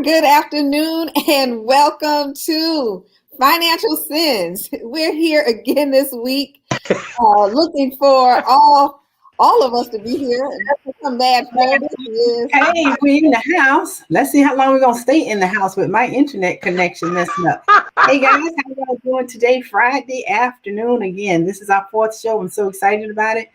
Good afternoon and welcome to Financial Sins. We're here again this week, looking for all of us to be here. Some bad flow. Hey, we in the house. Let's see how long we're gonna stay in the house with my internet connection messing up. Hey guys, how y'all doing today? Friday afternoon again. This is our fourth show. I'm so excited about it.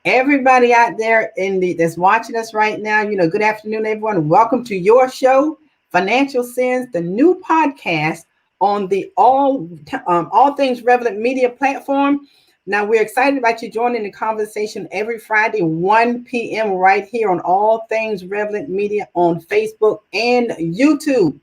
Everybody out there that's watching us right now, good afternoon, everyone. Welcome to your show, Financial Sins, the new podcast on the All Things Relevant Media platform. Now, we're excited about you joining the conversation every Friday, 1 p.m. right here on All Things Relevant Media on Facebook and YouTube.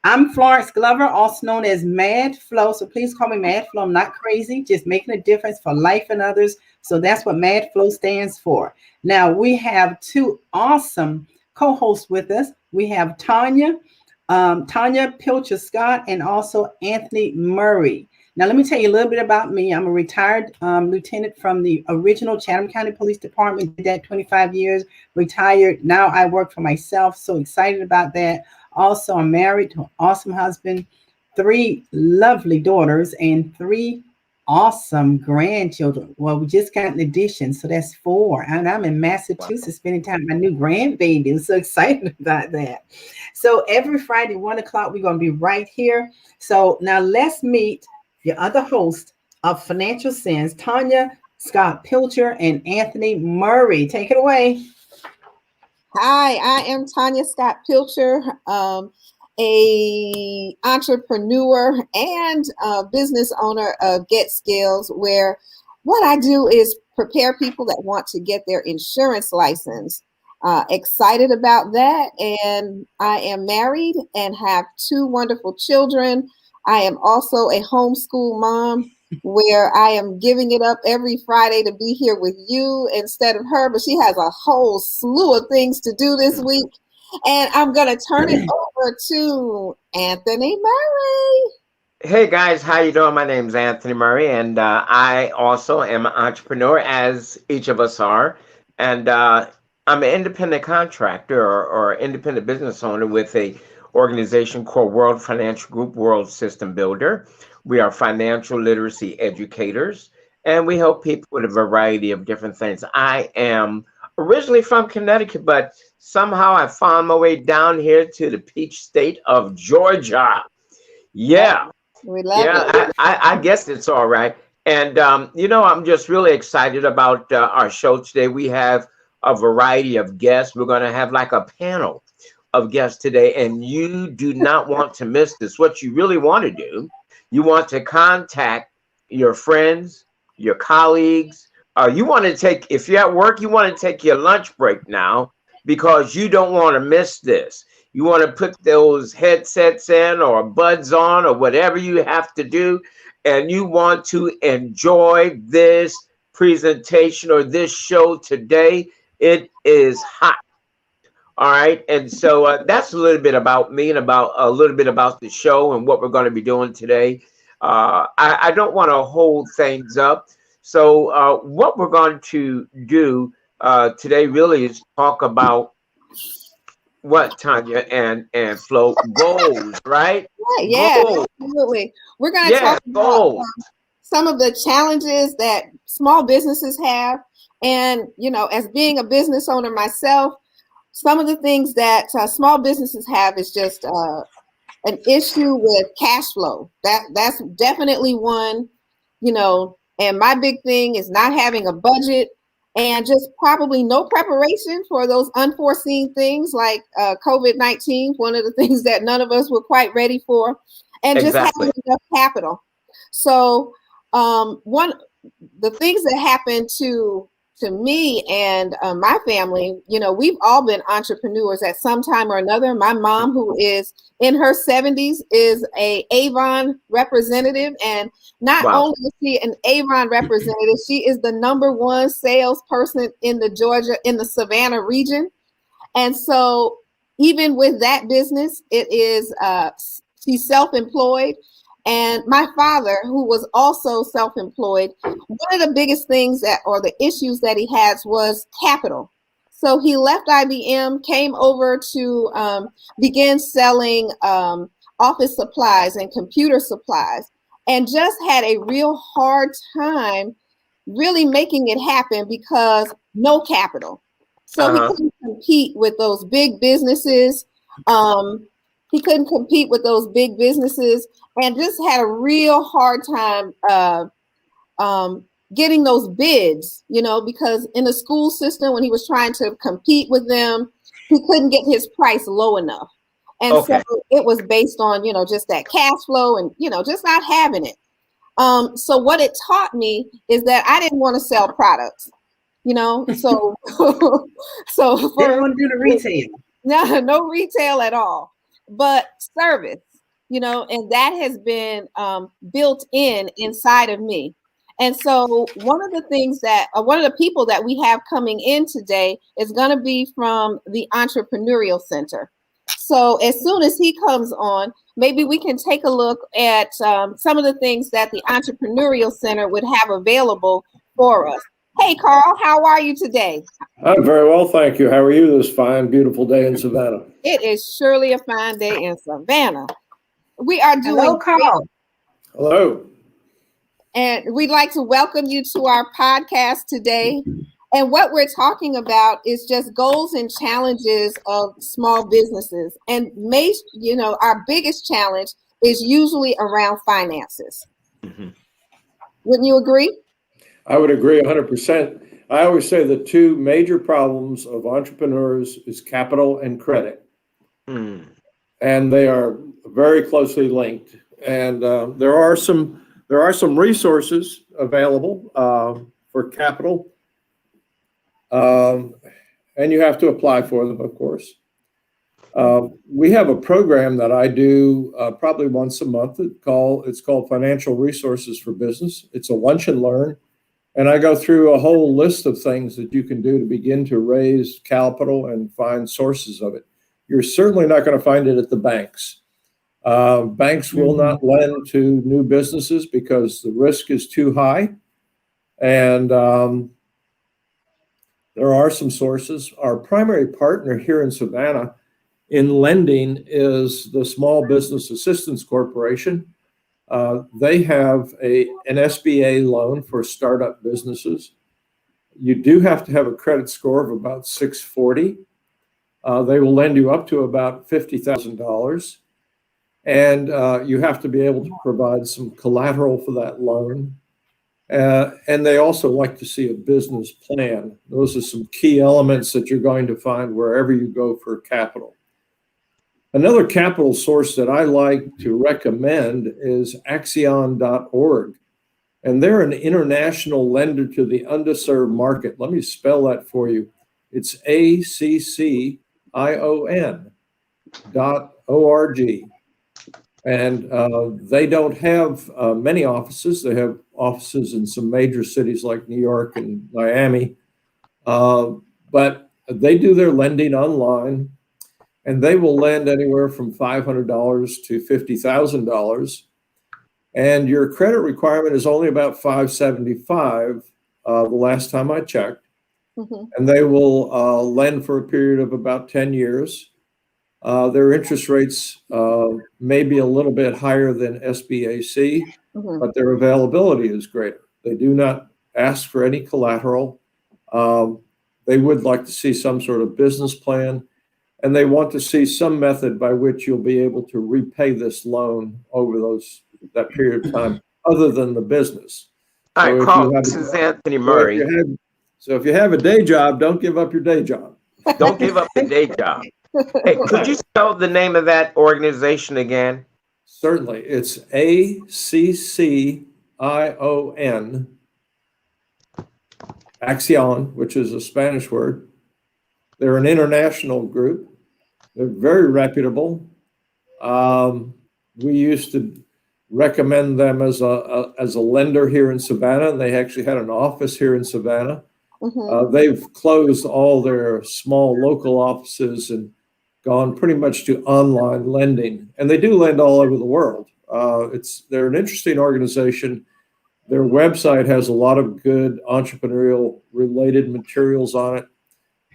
I'm Florence Glover, also known as Mad Flo. So please call me Mad Flo. I'm not crazy, just making a difference for life and others. So that's what Mad Flo stands for. Now, we have two awesome co-hosts with us. We have Tanya, Pilcher Scott, and also Anthony Murray. Now, let me tell you a little bit about me. I'm a retired lieutenant from the original Chatham County Police Department. Did that 25 years, retired. Now I work for myself. So excited about that. Also, I'm married to an awesome husband, 3 lovely daughters, and 3 awesome grandchildren. Well, we just got an addition, so that's 4. And I'm in Massachusetts spending time with my new grandbaby. I'm so excited about that. So every Friday, 1 o'clock, we're going to be right here. So now let's meet your other host of Financial Sins, Tanya Scott Pilcher and Anthony Murray. Take it away. Hi, I am Tanya Scott Pilcher, a entrepreneur and business owner of Get Skills, where what I do is prepare people that want to get their insurance license. Excited about that, and I am married and have 2 wonderful children. I am also a homeschool mom, where I am giving it up every Friday to be here with you instead of her, but she has a whole slew of things to do this week. And I'm going to turn it over to Anthony Murray. Hey guys, how you doing? My name's Anthony Murray, and I also am an entrepreneur, as each of us are. And I'm an independent contractor or independent business owner with a organization called World Financial Group, World System Builder. We are financial literacy educators, and we help people with a variety of different things. I am originally from Connecticut, but somehow I found my way down here to the peach state of Georgia. Yeah. We love it. I guess it's all right. And, I'm just really excited about our show today. We have a variety of guests. We're going to have like a panel of guests today, and you do not want to miss this. What you really want to do, you want to contact your friends, your colleagues. You want to take, if you're at work, you want to take your lunch break now, because you don't want to miss this. You want to put those headsets in or buds on or whatever you have to do, and you want to enjoy this presentation or this show today. It is hot. All right. And so that's a little bit about me and about a little bit about the show and what we're going to be doing today. I don't want to hold things up. So what we're going to do today really is talk about what, Tanya and Flo, goals, right? Yeah, goals. Absolutely. We're going to talk about some of the challenges that small businesses have. And, as being a business owner myself, some of the things that small businesses have is just an issue with cash flow. That's definitely one, and my big thing is not having a budget and just probably no preparation for those unforeseen things like COVID-19, one of the things that none of us were quite ready for, and just having enough capital. So the things that happened to me and my family, we've all been entrepreneurs at some time or another. My mom, who is in her 70s, is a Avon representative. And not only is she an Avon representative, she is the #1 salesperson in the Savannah region. And so even with that business, it is she's self-employed. And my father, who was also self-employed, one of the biggest things or the issues that he had was capital. So he left IBM, came over to begin selling office supplies and computer supplies, and just had a real hard time really making it happen because no capital. So he couldn't compete with those big businesses. He couldn't compete with those big businesses and just had a real hard time getting those bids, because in the school system, when he was trying to compete with them, he couldn't get his price low enough. And so it was based on, just that cash flow and, just not having it. So what it taught me is that I didn't want to sell products, so didn't want to do the retail. No retail at all, but service, and that has been built inside of me. And so one of the people that we have coming in today is going to be from the Entrepreneurial Center. So as soon as he comes on, maybe we can take a look at some of the things that the Entrepreneurial Center would have available for us. Hey, Carl, how are you today? I'm very well, thank you. How are you this fine, beautiful day in Savannah? It is surely a fine day in Savannah. We are doing. Hello, Carl. Hello. And we'd like to welcome you to our podcast today. And what we're talking about is just goals and challenges of small businesses. And our biggest challenge is usually around finances. Mm-hmm. Wouldn't you agree? I would agree 100%. I always say the two major problems of entrepreneurs is capital and credit. Mm. And they are very closely linked. And there are some resources available for capital. And you have to apply for them, of course. We have a program that I do probably once a month. It's called Financial Resources for Business. It's a lunch and learn. And I go through a whole list of things that you can do to begin to raise capital and find sources of it. You're certainly not going to find it at the banks. Banks will not lend to new businesses because the risk is too high. And there are some sources. Our primary partner here in Savannah in lending is the Small Business Assistance Corporation. They have an SBA loan for startup businesses. You do have to have a credit score of about 640. They will lend you up to about $50,000. And you have to be able to provide some collateral for that loan. And they also like to see a business plan. Those are some key elements that you're going to find wherever you go for capital. Another capital source that I like to recommend is Axion.org. And they're an international lender to the underserved market. Let me spell that for you. It's ACCION.org. And they don't have many offices. They have offices in some major cities like New York and Miami. But they do their lending online. And they will lend anywhere from $500 to $50,000. And your credit requirement is only about $575 the last time I checked. Mm-hmm. And they will lend for a period of about 10 years. Their interest rates may be a little bit higher than SBAC, mm-hmm. but their availability is greater. They do not ask for any collateral. They would like to see some sort of business plan. And they want to see some method by which you'll be able to repay this loan over that period of time, other than the business. All right, Carl, this is Anthony Murray. So if you have a day job, don't give up your day job. Don't give up the day job. Hey, could you spell the name of that organization again? Certainly. It's ACCION, Axion, which is a Spanish word. They're an international group. They're very reputable. We used to recommend them as a lender here in Savannah. They actually had an office here in Savannah. Mm-hmm. They've closed all their small local offices and gone pretty much to online lending. And they do lend all over the world. They're an interesting organization. Their website has a lot of good entrepreneurial related materials on it.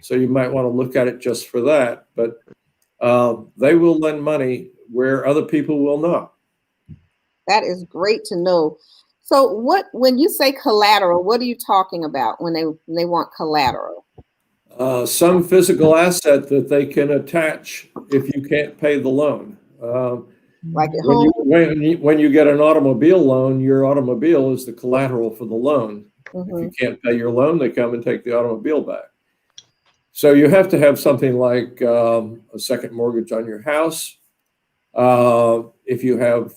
So you might want to look at it just for that. But they will lend money where other people will not. That is great to know. So when you say collateral, what are you talking about when they want collateral? Some physical asset that they can attach if you can't pay the loan. Like at home? When you get an automobile loan, your automobile is the collateral for the loan. Mm-hmm. If you can't pay your loan, they come and take the automobile back. So you have to have something like a second mortgage on your house. If you have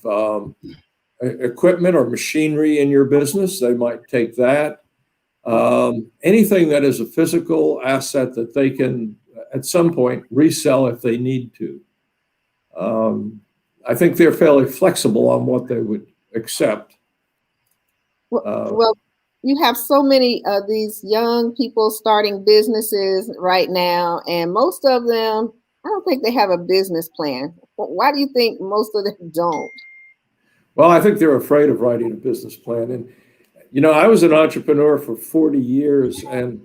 equipment or machinery in your business, they might take that. Anything that is a physical asset that they can, at some point, resell if they need to. I think they're fairly flexible on what they would accept. Well, you have so many of these young people starting businesses right now, and most of them, I don't think they have a business plan. Why do you think most of them don't? Well, I think they're afraid of writing a business plan. And, you know, I was an entrepreneur for 40 years, and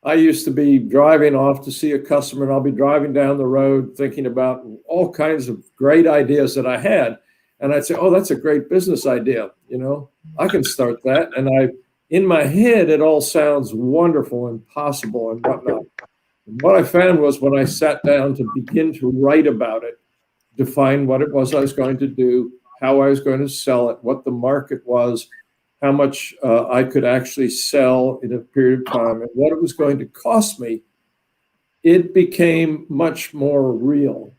I used to be driving off to see a customer, and I'll be driving down the road thinking about all kinds of great ideas that I had. And I'd say, oh, that's a great business idea. You know, I can start that. And in my head, it all sounds wonderful and possible and whatnot. And what I found was when I sat down to begin to write about it, define what it was I was going to do, how I was going to sell it, what the market was, how much I could actually sell in a period of time, and what it was going to cost me, it became much more real.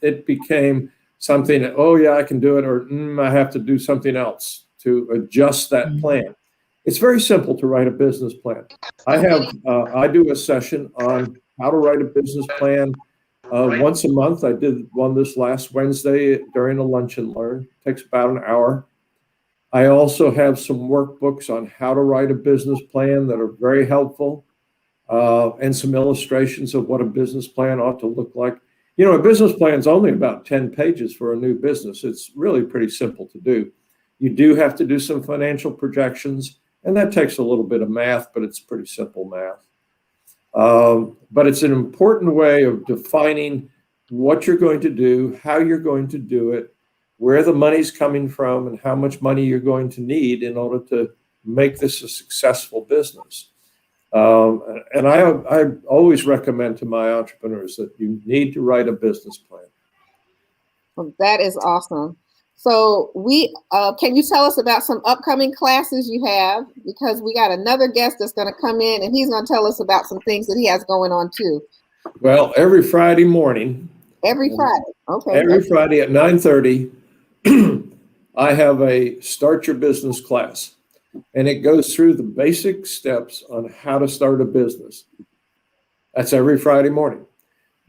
It became something that, oh yeah, I can do it, or I have to do something else to adjust that plan. It's very simple to write a business plan. I do a session on how to write a business plan once a month. I did one this last Wednesday during a lunch and learn. It takes about an hour. I also have some workbooks on how to write a business plan that are very helpful, and some illustrations of what a business plan ought to look like. You know, a business plan is only about 10 pages for a new business. It's really pretty simple to do. You do have to do some financial projections, and that takes a little bit of math, but it's pretty simple math. But it's an important way of defining what you're going to do, how you're going to do it, where the money's coming from, and how much money you're going to need in order to make this a successful business. And I always recommend to my entrepreneurs that you need to write a business plan. Well, that is awesome. So can you tell us about some upcoming classes you have? Because we got another guest that's going to come in, and he's going to tell us about some things that he has going on too. Well, every Friday morning. Every Friday, okay. Every Friday at 9:30, I have a Start Your Business class, and it goes through the basic steps on how to start a business. That's every Friday morning.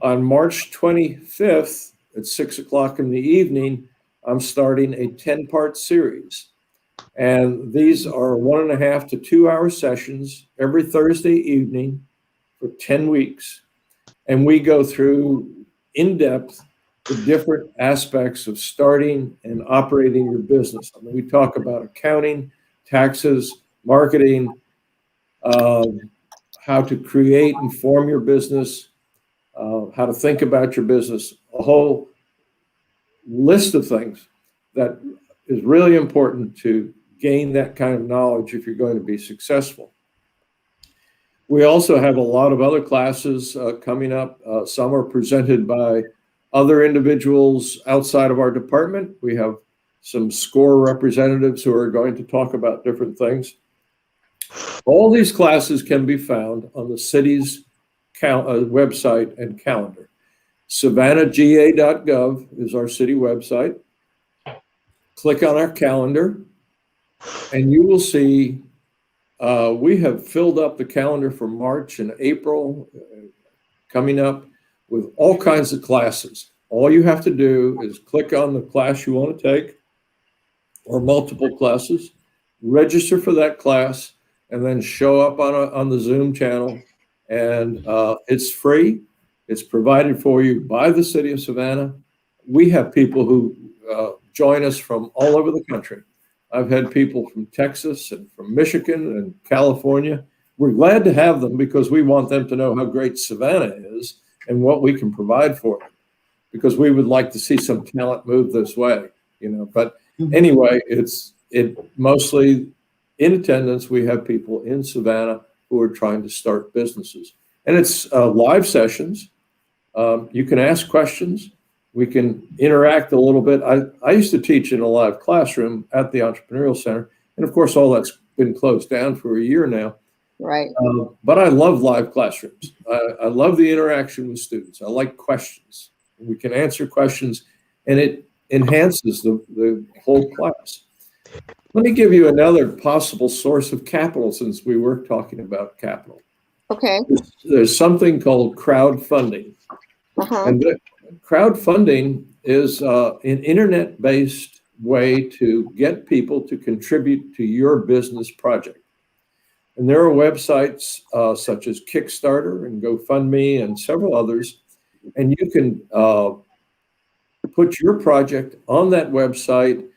On March 25th at 6 o'clock in the evening, I'm starting a 10-part series. And these are 1.5 to 2 hour sessions every Thursday evening for 10 weeks. And we go through in depth the different aspects of starting and operating your business. I mean, we talk about accounting, taxes, marketing, how to create and form your business, how to think about your business, a whole list of things that is really important to gain that kind of knowledge if you're going to be successful. We also have a lot of other classes coming up. Some are presented by other individuals outside of our department. We have some SCORE representatives who are going to talk about different things. All these classes can be found on the city's website and calendar. SavannahGA.gov is our city website. Click on our calendar, and you will see we have filled up the calendar for March and April coming up with all kinds of classes. All you have to do is click on the class you want to take, or multiple classes, register for that class, and then show up on the Zoom channel. And it's free. It's provided for you by the city of Savannah. We have people who join us from all over the country. I've had people from Texas and from Michigan and California. we're glad to have them because we want them to know how great Savannah is and what we can provide for them, because we would like to see some talent move this way, But anyway, it mostly in attendance. We have people in Savannah who are trying to start businesses, and it's live sessions. You can ask questions. We can interact a little bit. I used to teach in a live classroom at the Entrepreneurial Center, and of course, all that's been closed down for a year now. Right. But I love live classrooms. I love the interaction with students. I like questions. We can answer questions, and it enhances the whole class. Let me give you another possible source of capital, since we were talking about capital. Okay. There's something called crowdfunding. And crowdfunding is an internet-based way to get people to contribute to your business project. And there are websites such as Kickstarter and GoFundMe and several others. And you can put your project on that website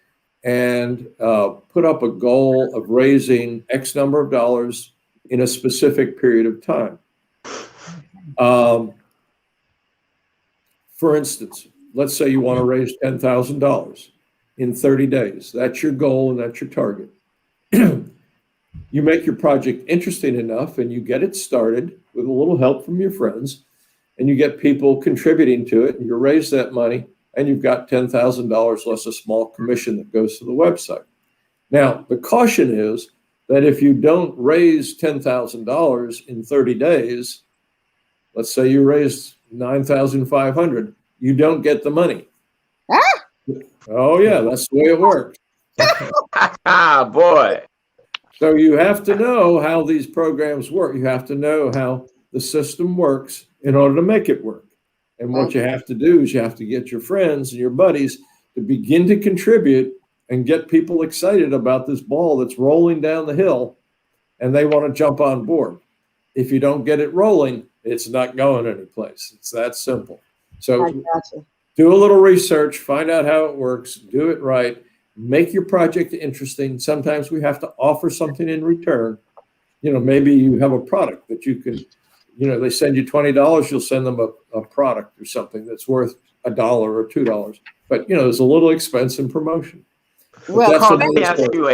and put up a goal of raising X number of dollars in a specific period of time. For instance, let's say you want to raise $10,000 in 30 days. That's your goal and that's your target. You make your project interesting enough and you get it started with a little help from your friends, and you get people contributing to it, and you raise that money, and you've got $10,000 less a small commission that goes to the website. Now, the caution is that if you don't raise $10,000 in 30 days, let's say you raised $9,500, you don't get the money. Oh yeah, that's the way it works. Boy. So you have to know how these programs work. You have to know how the system works in order to make it work. And what you have to do is you have to get your friends and your buddies to begin to contribute and get people excited about this ball that's rolling down the hill, and they want to jump on board. If you don't get it rolling, it's not going anyplace. It's that simple. So do a little research, find out how it works, do it right, make your project interesting. Sometimes we have to offer something in return. Maybe you have a product that you can, they send you $20, you'll send them a product or something that's worth $1 or $2. But, there's a little expense in promotion. Well, Carl, let me ask you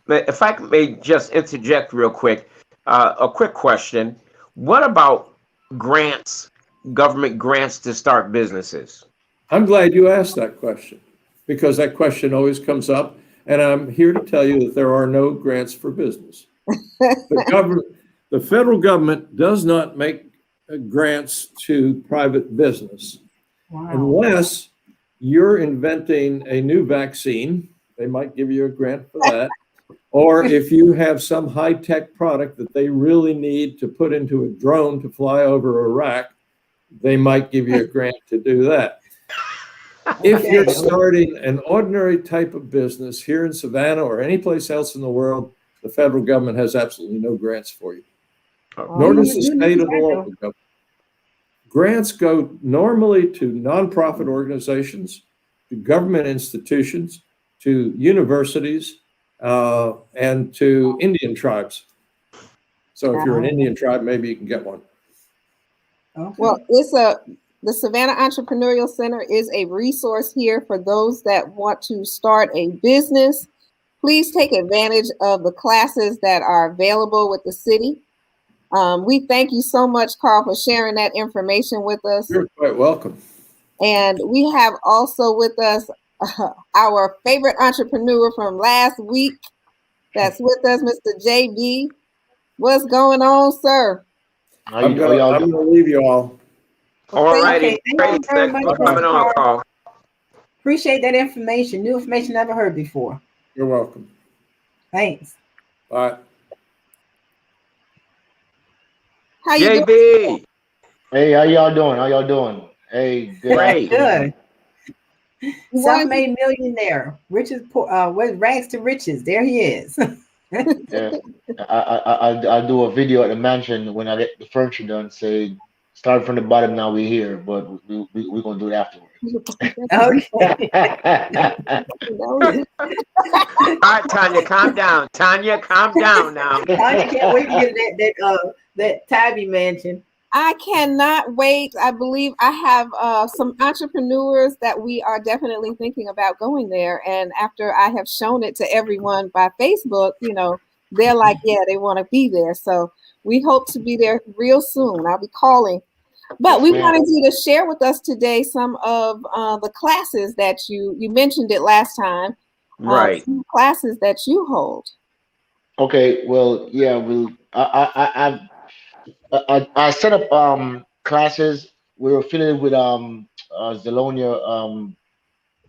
if I may just interject real quick, a quick question. What about grants, government grants to start businesses? I'm glad you asked that question, because that question always comes up, and I'm here to tell you that there are no grants for business. The federal government does not make grants to private business. Wow. Unless you're inventing a new vaccine. They might give you a grant for that. Or if you have some high-tech product that they really need to put into a drone to fly over Iraq, they might give you a grant to do that. If you're starting an ordinary type of business here in Savannah or any place else in the world, the federal government has absolutely no grants for you. Nor does the state or the local government. Grants go normally to nonprofit organizations, to government institutions, to universities, and to Indian tribes. So if you're an Indian tribe, maybe you can get one. Okay. Well, the Savannah Entrepreneurial Center is a resource here for those that want to start a business. Please take advantage of the classes that are available with the city. We thank you so much, Carl, for sharing that information with us. You're quite welcome. And we have also with us our favorite entrepreneur from last week that's with us, Mr. JB. What's going on, sir? I'm going to leave you all. All righty. Thanks for coming on, Carl. Appreciate that information. New information never heard before. You're welcome. Thanks. Bye. How you JB. doing? Hey, how y'all doing? Hey, great. Good. Self-made millionaire, rags to riches. There he is. Yeah, I'll do a video at the mansion when I get the furniture done. Say started from the bottom. Now we're here, but we're gonna do it afterwards. Okay. All right, Tanya, calm down. Tanya, calm down now. I can't wait to get that Tabby mansion. I cannot wait. I believe I have some entrepreneurs that we are definitely thinking about going there. And after I have shown it to everyone by Facebook, they're like, yeah, they want to be there. So we hope to be there real soon. I'll be calling. But we wanted you to share with us today some of the classes that you mentioned it last time. Right. Some classes that you hold. Okay. Well, yeah. I set up classes. We were affiliated with Zelonia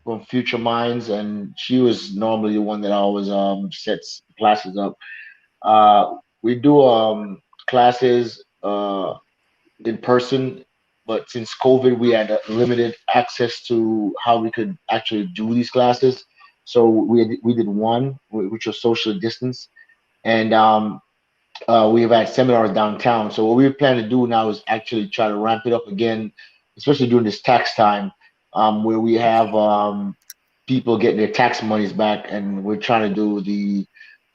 from Future Minds, and she was normally the one that always sets classes up. We do classes in person, but since COVID, we had limited access to how we could actually do these classes. So we did one, which was social distance, and we've had seminars downtown. So what we plan to do now is actually try to ramp it up again, especially during this tax time, where we have people getting their tax monies back, and we're trying to do the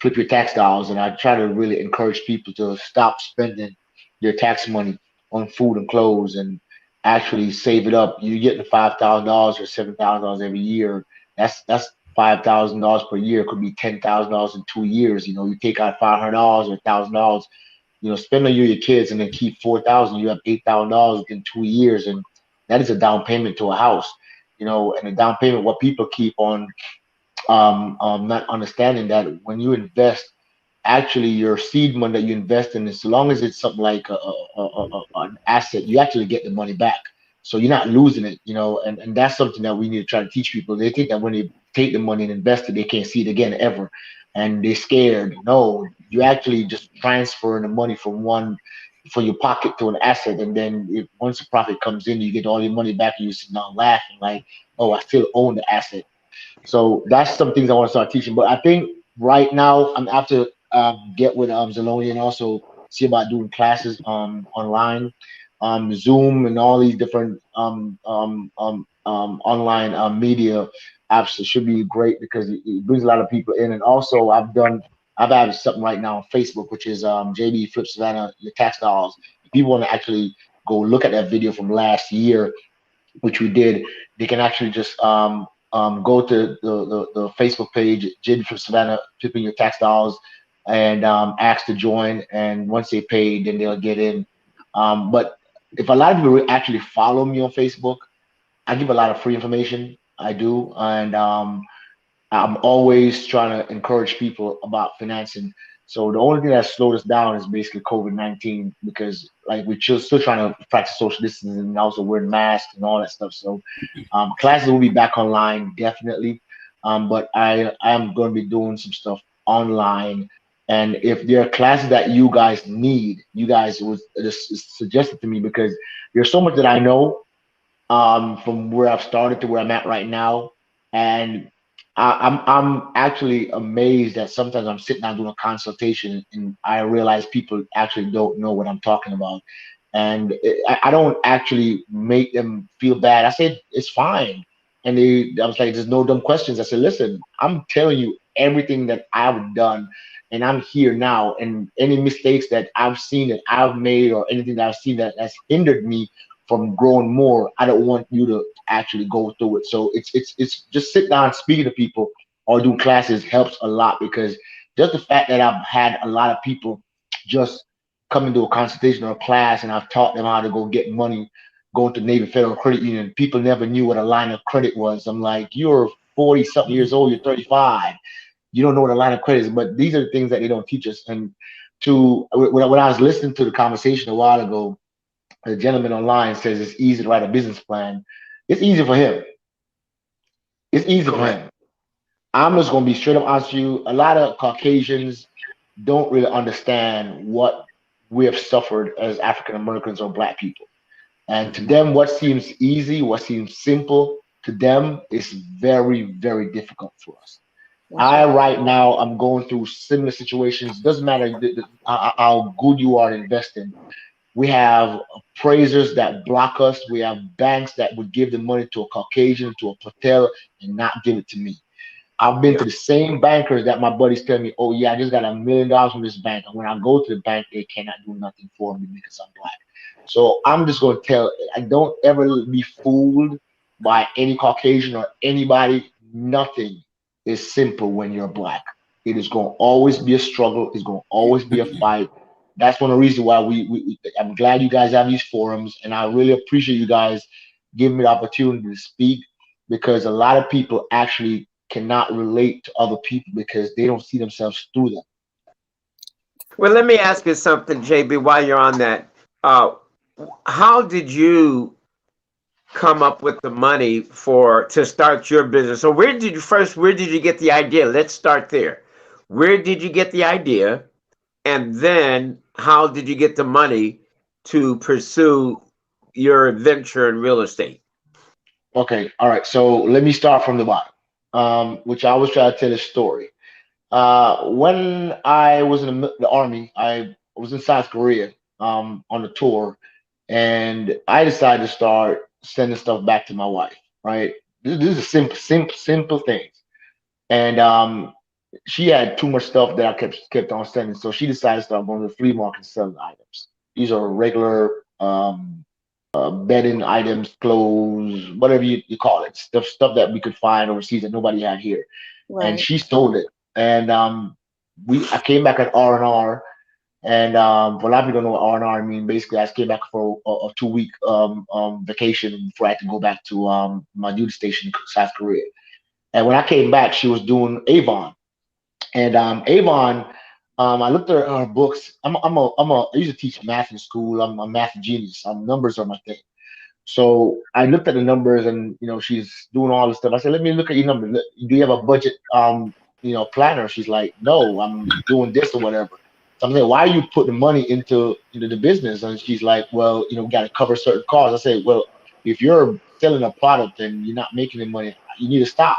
flip your tax dollars. And I try to really encourage people to stop spending their tax money on food and clothes and actually save it up. You get the $5,000 or $7,000 every year. That's $5,000 per year. It could be $10,000 in 2 years. You take out $500 or $1,000. Spend on your kids and then keep $4,000. You have $8,000 within 2 years, and that is a down payment to a house. And a down payment. What people keep on not understanding that when you invest, actually your seed money that you invest in, as long as it's something like an asset, you actually get the money back. So you're not losing it, and that's something that we need to try to teach people. They think that when they take the money and invest it, they can't see it again ever. And they're scared. No, you actually just transferring the money from your pocket to an asset. And then once the profit comes in, you get all your money back and you sit down laughing like, oh, I still own the asset. So that's some things I want to start teaching. But I think right now I'm after get with Zelonia and also see about doing classes online, Zoom and all these different online media apps. It should be great because it brings a lot of people in. And also I've added something right now on Facebook, which is JB Flip Savannah Your Tax Dollars. If people want to actually go look at that video from last year, which we did, they can actually just go to the Facebook page, JB Flip Savannah, flipping your tax dollars, and ask to join. And once they pay, then they'll get in. But if a lot of people actually follow me on Facebook, I give a lot of free information. I do, and I'm always trying to encourage people about financing. So the only thing that slowed us down is basically COVID-19, because like we're still trying to practice social distancing and also wearing masks and all that stuff. So classes will be back online definitely, but I am going to be doing some stuff online. And if there are classes that you guys need, you guys would just suggest it to me, because there's so much that I know from where I've started to where I'm at right now, and I'm actually amazed that sometimes I'm sitting down doing a consultation and I realize people actually don't know what I'm talking about, and I don't actually make them feel bad. I said it's fine, and I was like, there's no dumb questions. I said, listen, I'm telling you everything that I've done, and I'm here now, and any mistakes that I've seen that I've made or anything that I've seen that has hindered me from growing more, I don't want you to actually go through it. So it's just sit down speaking to people or do classes helps a lot, because just the fact that I've had a lot of people just come into a consultation or a class and I've taught them how to go get money, going to Navy Federal Credit Union. People never knew what a line of credit was. I'm like, you're 40 something years old, you're 35. You don't know what a line of credit is, but these are the things that they don't teach us. And when I was listening to the conversation a while ago, a gentleman online says it's easy to write a business plan. It's easy for him. It's easy for him. I'm just going to be straight up honest with you. A lot of Caucasians don't really understand what we have suffered as African Americans or Black people. And to them, what seems easy, what seems simple, to them is very, very difficult for us. Right now, I'm going through similar situations. Doesn't matter how good you are investing. We have appraisers that block us. We have banks that would give the money to a Caucasian, to a Patel, and not give it to me. I've been to the same bankers that my buddies tell me, oh yeah, I just got $1 million from this bank. And when I go to the bank, they cannot do nothing for me because I'm black. So I'm just going to tell, I don't ever be fooled by any Caucasian or anybody. Nothing is simple when you're black. It is going to always be a struggle. It's going to always be a fight. That's one of the reasons why I'm glad you guys have these forums, and I really appreciate you guys giving me the opportunity to speak, because a lot of people actually cannot relate to other people because they don't see themselves through them. Well, let me ask you something, JB, while you're on that. How did you come up with the money to start your business? So where did you get the idea? Let's start there. Where did you get the idea? And then how did you get the money to pursue your venture in real estate? Okay. All right. So let me start from the bottom, which I always try to tell a story. When I was in the Army, I was in South Korea on a tour, and I decided to start sending stuff back to my wife. Right, this is simple things, and she had too much stuff that I kept on sending, so she decided to start going to the flea market and selling items. These are regular bedding items, clothes, whatever you call it, stuff that we could find overseas that nobody had here. Right. And she stole it. And I came back at R&R, and for a lot of people don't know what R&R mean. Basically, I came back for a 2-week vacation before I had to go back to my duty station in South Korea. And when I came back, she was doing Avon, and Avon. I looked at her books. I used to teach math in school. I'm a math genius. Numbers are my thing. So I looked at the numbers, and she's doing all this stuff. I said, "Let me look at your numbers. Do you have a budget planner?" She's like, "No, I'm doing this or whatever." So I'm saying, "Why are you putting money into the business?" And she's like, "Well, got to cover certain costs." I said, "Well, if you're selling a product and you're not making any money, you need to stop."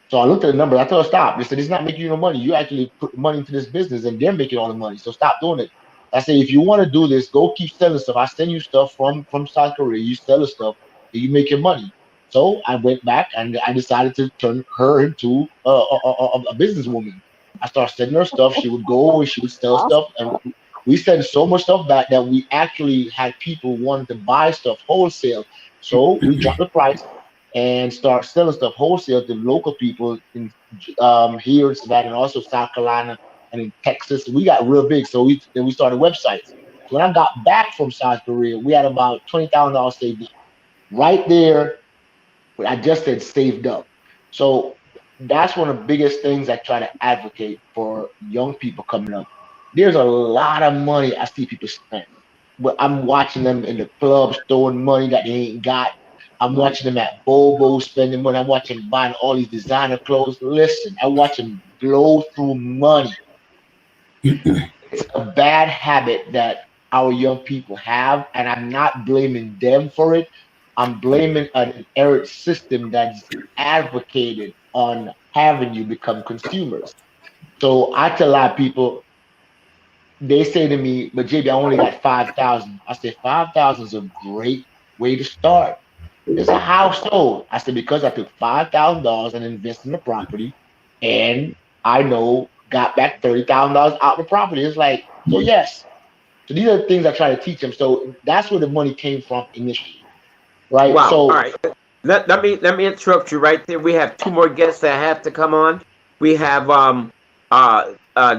So I looked at the numbers. I told her, "Stop." They said, "It's not making you no money. You actually put money into this business, and they're making all the money. So stop doing it." I said, "If you want to do this, go keep selling stuff. I send you stuff from South Korea. You sell the stuff, and you make your money." So I went back, and I decided to turn her into a businesswoman. I started sending her stuff. She would go and she would sell stuff, and we sent so much stuff back that we actually had people wanting to buy stuff wholesale. So we dropped the price and start selling stuff wholesale to local people in here in Savannah, and also South Carolina and in Texas. We got real big, so we started websites. So when I got back from South Korea, we had about $20,000 saved up. Right there, I just said saved up. So that's one of the biggest things I try to advocate for young people coming up. There's a lot of money I see people spend, but I'm watching them in the clubs throwing money that they ain't got. I'm watching them at Bobo spending money. I'm watching them buying all these designer clothes. Listen, I watch them blow through money. It's a bad habit that our young people have, and I'm not blaming them for it. I'm blaming an inherent system that's advocated on having you become consumers. So I tell a lot of people, they say to me, "But JB, I only got 5,000. I say 5,000 is a great way to start. It's a household. I said, because I took $5,000 and invested in the property, and I got back $30,000 out of the property." It's like, so yes. So these are the things I try to teach them. So that's where the money came from initially, right? Wow. So all right. Let me interrupt you right there. We have 2 more guests that have to come on. We have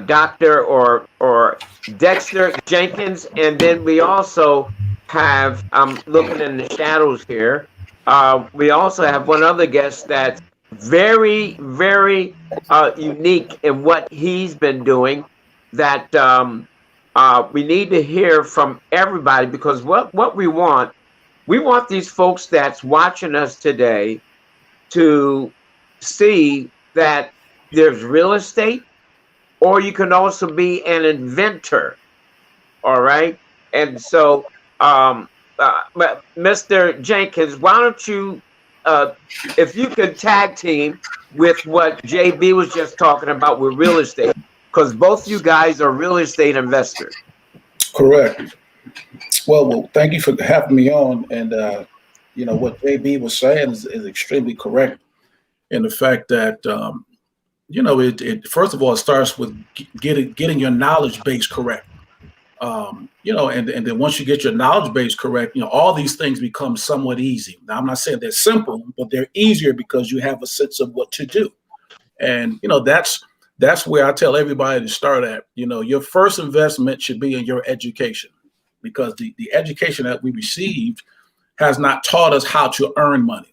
Dr. or Dexter Jenkins, and then we also have, I'm looking in the shadows here. We also have one other guest that's very, very unique in what he's been doing, that we need to hear from everybody, because what we want these folks that's watching us today to see that there's real estate, or you can also be an inventor. All right. And so, Mr. Jenkins, why don't you, if you could tag team with what JB was just talking about with real estate, because both you guys are real estate investors. Correct. Well, thank you for having me on. And what JB was saying is extremely correct in the fact that it first of all, it starts with getting your knowledge base correct. And then once you get your knowledge base correct, all these things become somewhat easy. Now, I'm not saying they're simple, but they're easier because you have a sense of what to do. And that's where I tell everybody to start at. Your first investment should be in your education, because the education that we received has not taught us how to earn money,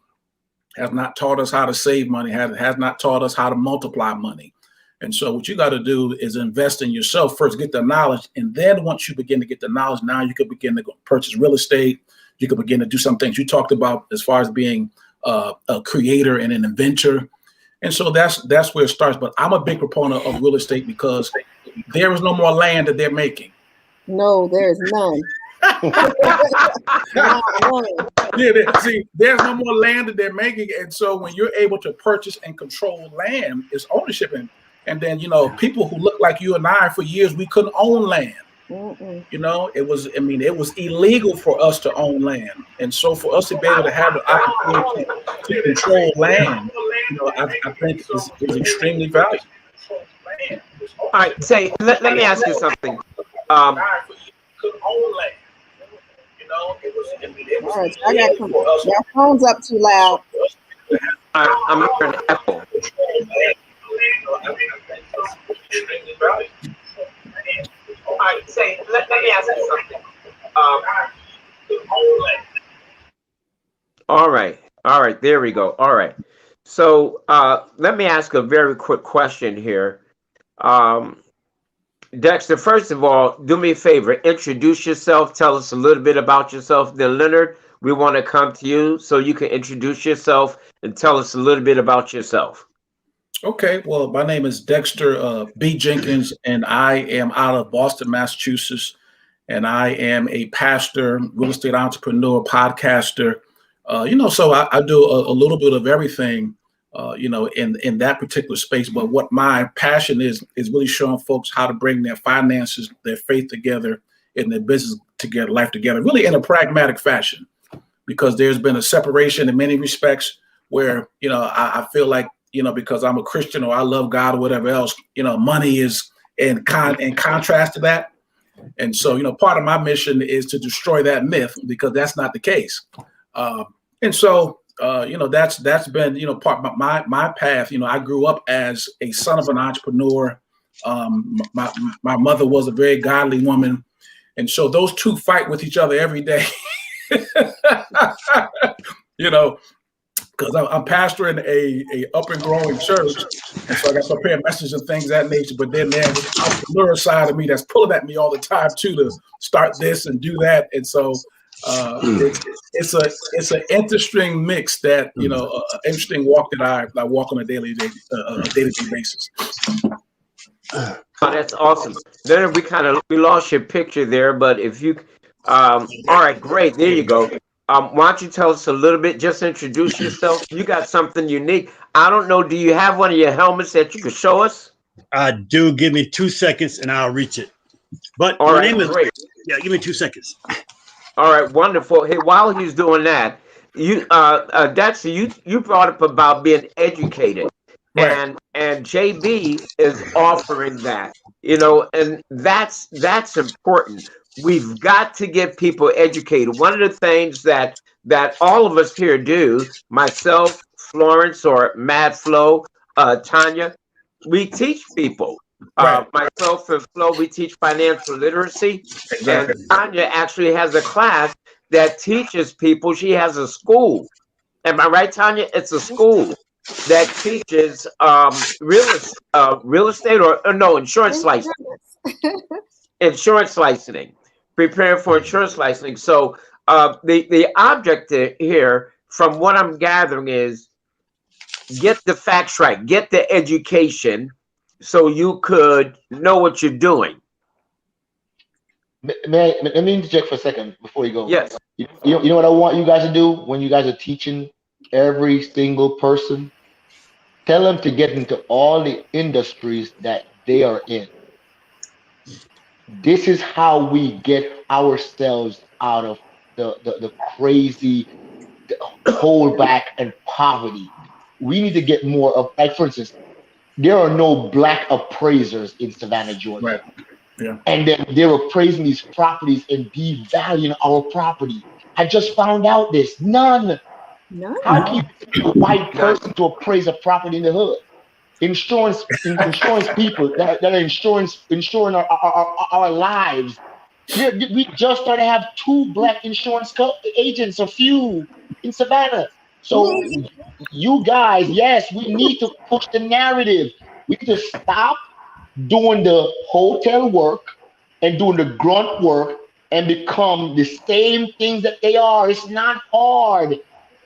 has not taught us how to save money, has not taught us how to multiply money. And so what you got to do is invest in yourself first, get the knowledge. And then once you begin to get the knowledge, now you can begin to purchase real estate. You can begin to do some things you talked about as far as being a creator and an inventor. And so that's where it starts. But I'm a big proponent of real estate because there is no more land that they're making. No, there is none. See, there's no more land that they're making. And so when you're able to purchase and control land, it's ownership. And then, people who look like you and I, for years, we couldn't own land. It was illegal for us to own land. And so for us to be able to have the opportunity to control land, I think is extremely valuable. All right, say, let me ask you something. All right, I got your phone's up too loud. I'm hearing an echo. Let me ask you something. All right, there we go. All right. So let me ask a very quick question here. Dexter, first of all, do me a favor, introduce yourself, tell us a little bit about yourself. Then Leonard, we want to come to you so you can introduce yourself and tell us a little bit about yourself. Okay, well, my name is Dexter B. Jenkins, and I am out of Boston, Massachusetts, and I am a pastor, real estate entrepreneur, podcaster. So I do a little bit of everything, in that particular space. But what my passion is really showing folks how to bring their finances, their faith together, and their business together, life together, really in a pragmatic fashion, because there's been a separation in many respects where, I feel like, because I'm a Christian or I love God or whatever else, money is in contrast to that. And so, part of my mission is to destroy that myth, because that's not the case. And so, that's been, part of my path. I grew up as a son of an entrepreneur. My mother was a very godly woman. And so those two fight with each other every day, because I'm pastoring a up and growing church. And so I got to prepare messages and things of that nature. But then there's the entrepreneur side of me that's pulling at me all the time too, to start this and do that. And so it's an interesting mix that, interesting walk that I walk on a daily basis. Oh, that's awesome. Then we lost your picture there, but if you, all right, great. There you go. Why don't you tell us a little bit, just introduce yourself. You got something unique. I don't know, do you have one of your helmets that you could show us? I do. Give me 2 seconds and I'll reach it. But all my right, name is great. Yeah, give me 2 seconds. All right, wonderful. Hey, while he's doing that, Dexter, you brought up about being educated. Right. And JB is offering that, and that's important. We've got to get people educated. One of the things that all of us here do, myself, Florence, or Mad Flo, Tanya, we teach people. Right. Myself and Flo, we teach financial literacy. Exactly. And Tanya actually has a class that teaches people. She has a school. Am I right, Tanya? It's a school that teaches real estate or no, insurance licensing. Insurance licensing. Preparing for insurance licensing. So the object here, from what I'm gathering, is get the facts right, get the education, so you could know what you're doing. Let me interject for a second before you go. Yes. You know what I want you guys to do when you guys are teaching every single person? Tell them to get into all the industries that they are in. This is how we get ourselves out of the crazy holdback and poverty. We need to get more of, like, for instance, there are no black appraisers in Savannah, Georgia. Right. Yeah. And then they're appraising these properties and devaluing our property. I just found out this. None. How can you get a white person to appraise a property in the hood? Insurance people that are insuring our lives. We just started to have 2 black insurance agents, a few in Savannah. So you guys, yes, we need to push the narrative. We need to stop doing the hotel work and doing the grunt work and become the same things that they are. It's not hard.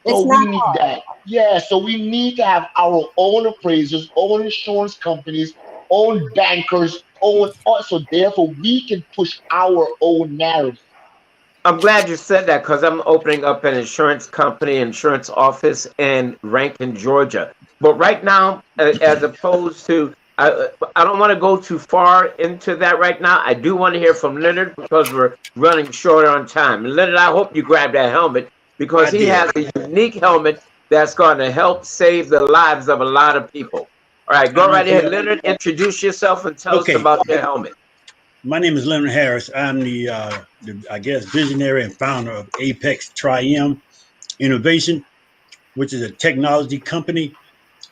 So we need that. Yeah, so we need to have our own appraisers, own insurance companies, own bankers, so therefore we can push our own narrative. I'm glad you said that, because I'm opening up an insurance company, insurance office in Rankin, Georgia. But right now, as opposed to, I don't want to go too far into that right now. I do want to hear from Lenard, because we're running short on time. And Lenard, I hope you grab that helmet, because he has a unique helmet that's going to help save the lives of a lot of people. All right, go right ahead, Lenard. Introduce yourself and tell us about your helmet. My name is Leonard Harris. I'm the I guess, visionary and founder of Apex Tri-M Innovation, which is a technology company.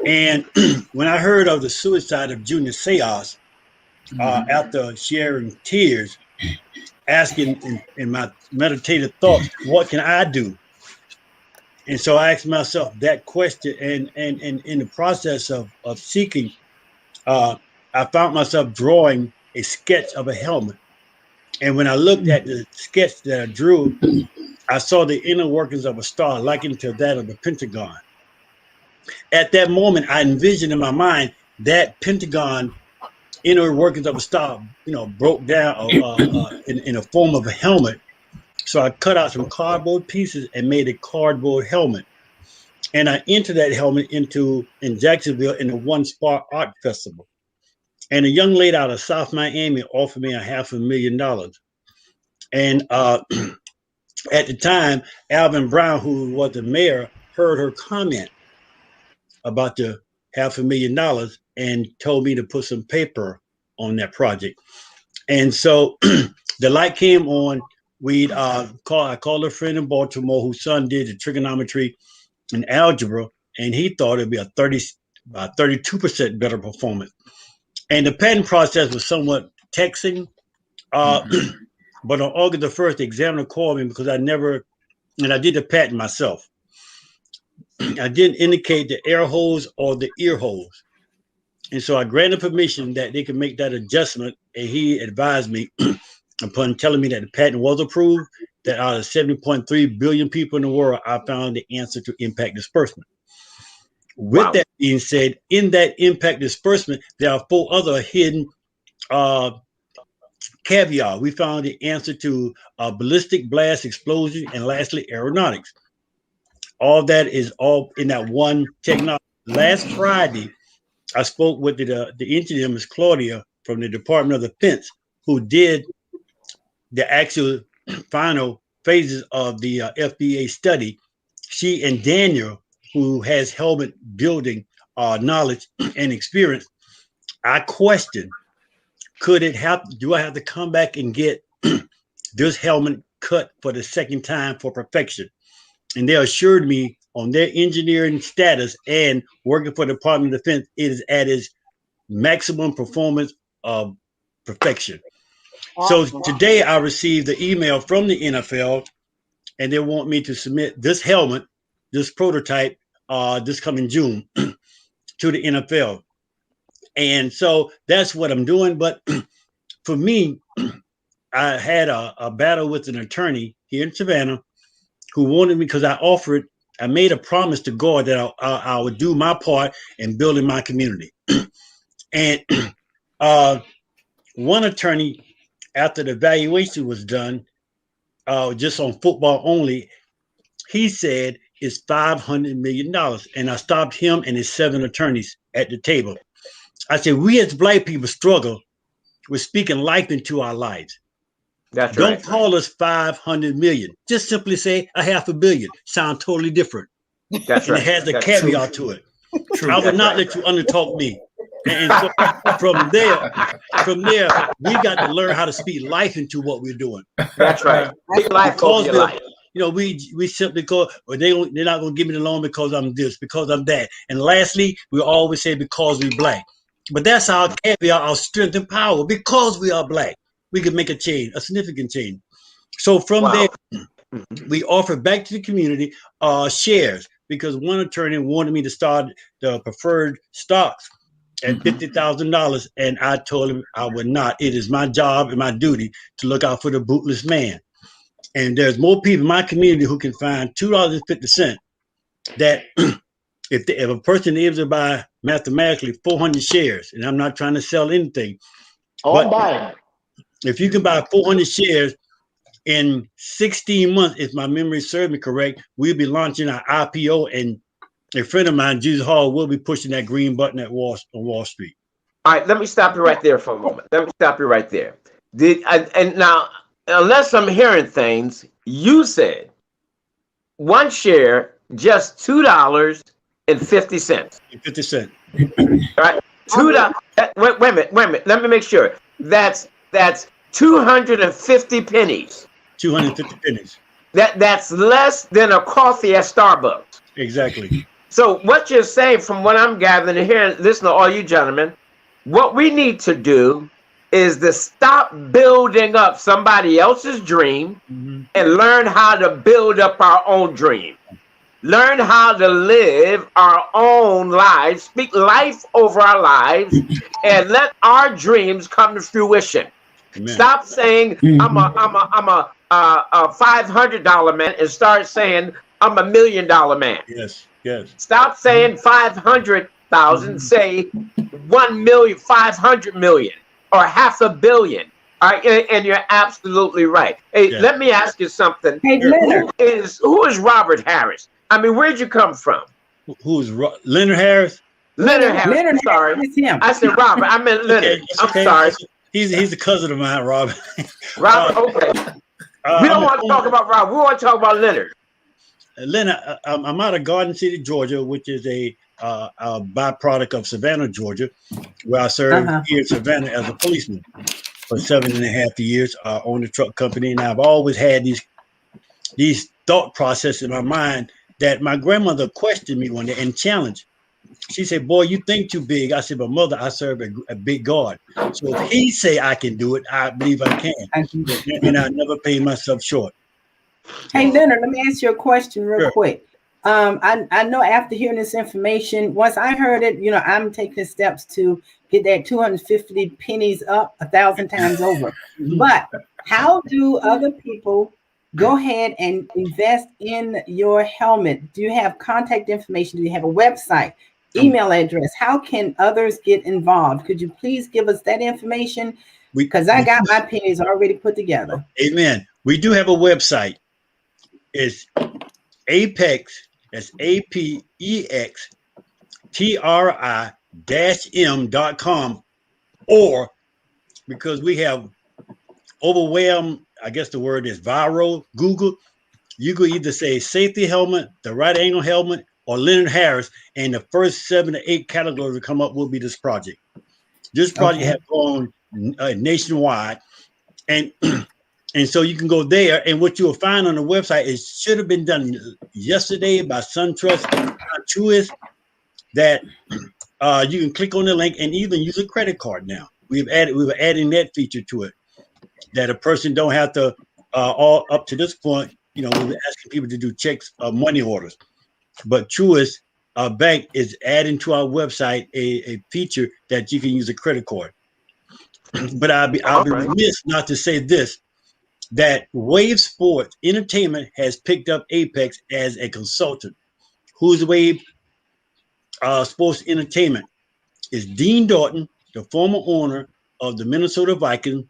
And when I heard of the suicide of Junior Seas, after sharing tears, asking in my meditative thoughts, what can I do? And so I asked myself that question, and in the process of seeking, I found myself drawing a sketch of a helmet. And when I looked at the sketch that I drew, I saw the inner workings of a star likened to that of the Pentagon. At that moment, I envisioned in my mind that Pentagon inner workings of a star, broke down in the form of a helmet. So I cut out some cardboard pieces and made a cardboard helmet. And I entered that helmet in Jacksonville in the One Spark Art Festival. And a young lady out of South Miami offered me $500,000. And at the time, Alvin Brown, who was the mayor, heard her comment about the $500,000 and told me to put some paper on that project. And so the light came on. I called a friend in Baltimore whose son did the trigonometry and algebra, and he thought it'd be a 32% better performance. And the patent process was somewhat taxing. But on August the 1st, the examiner called me because I did the patent myself. I didn't indicate the air holes or the ear holes. And so I granted permission that they could make that adjustment. And he advised me upon telling me that the patent was approved, that out of 70.3 billion people in the world, I found the answer to impact disbursement. With that being said, in that impact disbursement, there are 4 other hidden caveat. We found the answer to ballistic blast explosion, and lastly, aeronautics. All that is all in that one technology. Last Friday, I spoke with the engineer, Ms. Claudia, from the Department of Defense, who did the actual final phases of the FBA study. She and Daniel, who has helmet building knowledge and experience, I questioned, do I have to come back and get this helmet cut for the second time for perfection? And they assured me on their engineering status and working for the Department of Defense, it is at its maximum performance of perfection. So today I received the email from the NFL, and they want me to submit this helmet, this prototype, this coming June to the NFL. And so that's what I'm doing. But for me, I had a battle with an attorney here in Savannah who wanted me, because I made a promise to God that I would do my part in building my community. And one attorney, after the evaluation was done, just on football only, he said it's $500 million. And I stopped him and his 7 attorneys at the table. I said, we as Black people struggle we're speaking life into our lives. That's Don't right. call us 500 million. Just simply say a half a billion. Sound totally different. That's and right. it has a That's caveat to it. True. I would That's not right. let you undertalk me. And so from there, we got to learn how to speak life into what we're doing. That's right. Speak life over your life. You know, we simply go, or they're not going to give me the loan because I'm this, because I'm that. And lastly, we always say because we're black. But that's our caveat, our strength and power. Because we are black, we can make a change, a significant change. So from there, we offer back to the community shares, because one attorney wanted me to start the preferred stocks at $50,000, and I told him I would not. It is my job and my duty to look out for the bootless man. And there's more people in my community who can find $2.50 that if a person is able to buy mathematically 400 shares, and I'm not trying to sell anything. I'm buying. If you can buy 400 shares in 16 months, if my memory serves me correct, we'll be launching our IPO, and a friend of mine, Jesus Hall, will be pushing that green button on Wall Street. All right, let me stop you right there for a moment. Let me stop you right there. And now, unless I'm hearing things, you said one share just $2.50. 50 cents. All right, $2. Wait a minute. Let me make sure. That's 250 pennies. 250 pennies. That's less than a coffee at Starbucks. Exactly. So what you're saying, from what I'm gathering and hearing, listen to all you gentlemen, what we need to do is to stop building up somebody else's dream and learn how to build up our own dream. Learn how to live our own lives, speak life over our lives, and let our dreams come to fruition. Amen. Stop saying I'm a $500 man and start saying I'm $1 million man. Yes. Stop saying 500,000. Say 1,500,000 or $500 million. All right, and you're absolutely right. Hey, let me ask you something. Hey, who is Robert Harris? I mean, where'd you come from? Who's Lenard Harris? Lenard Harris. Lenard Sorry, Harris, I said Robert. I meant Lenard. Okay. I'm sorry. He's a cousin of mine, Robert. Robert. Okay. We don't want to talk about Robert. We want to talk about Lenard. Lenard, I'm out of Garden City, Georgia, which is a byproduct of Savannah, Georgia, where I served here in Savannah as a policeman for 7.5 years, owned a truck company, and I've always had these thought processes in my mind that my grandmother questioned me one day and challenged. She said, "Boy, you think too big." I said, "But mother, I serve a big God. So if he say I can do it, I believe I can." And I never paid myself short. Hey, Lenard, let me ask you a question real quick. I know after hearing this information, once I heard it, I'm taking steps to get that 250 pennies up 1,000 times over. But how do other people go ahead and invest in your helmet? Do you have contact information? Do you have a website, email address? How can others get involved? Could you please give us that information? Because I got my pennies already put together. Amen. We do have a website. It's Apex, that's APEXTRI-M.com, or because we have overwhelmed, I guess the word is viral, Google, you could either say safety helmet, the right angle helmet, or Lenard Harris, and the first 7 to 8 categories that come up will be this project. This project has gone nationwide, and so you can go there, and what you'll find on the website is should have been done yesterday by SunTrust, Truist, that you can click on the link and even use a credit card now. We were adding that feature to it, that a person don't have to all up to this point. We were asking people to do checks, money orders, but Truist Bank is adding to our website a feature that you can use a credit card. But I'll be remiss not to say this, that Wave Sports Entertainment has picked up Apex as a consultant. Who's Wave Sports Entertainment? Is Dean Dorton, the former owner of the Minnesota Vikings.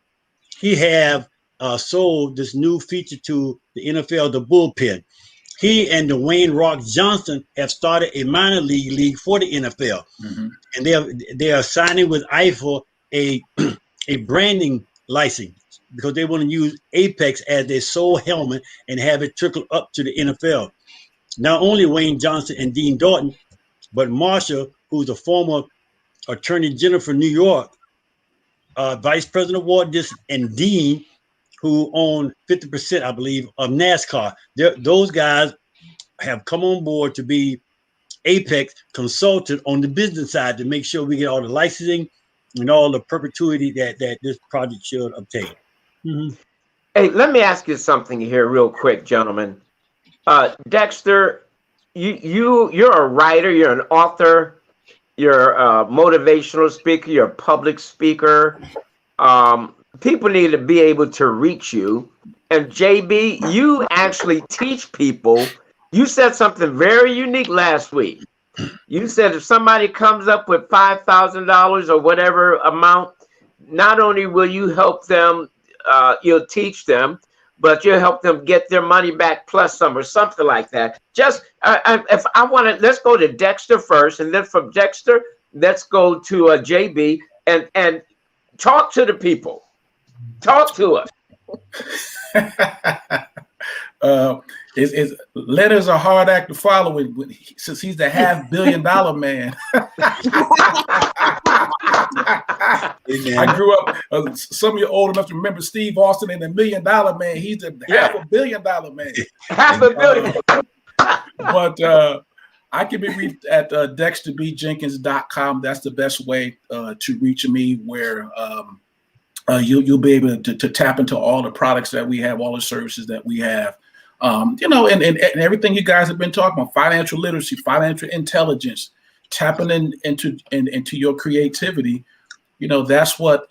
He have sold this new feature to the NFL, the Bullpen. He and Dwayne Rock Johnson have started a minor league for the NFL, and they are signing with Eiffel a a branding license because they want to use Apex as their sole helmet and have it trickle up to the NFL. Not only Wayne Johnson and Dean Dorton, but Marsha, who's a former Attorney General for New York, Vice President of Ward District, and Dean, who own 50%, I believe, of NASCAR. Those guys have come on board to be Apex consultant on the business side to make sure we get all the licensing and all the perpetuity that this project should obtain. Mm-hmm. Hey, let me ask you something here real quick, gentlemen. Dexter, you're a writer, you're an author, you're a motivational speaker, you're a public speaker. People need to be able to reach you. And JB, you actually teach people. You said something very unique last week. You said if somebody comes up with $5,000 or whatever amount, not only will you help them, you'll teach them, but you'll help them get their money back plus some or something like that. Just if I want to, let's go to Dexter first, and then from Dexter, let's go to JB and talk to the people. Talk to us. Leonard's a hard act to follow since he's the $500 million man. I grew up, some of you old enough to remember Steve Austin and the $1 Million Man. He's the $500 million man. $500 million. But I can be reached at dexterbjenkins.com. That's the best way to reach me, where you'll be able to tap into all the products that we have, all the services that we have. And everything you guys have been talking about, financial literacy, financial intelligence, tapping into your creativity. That's what,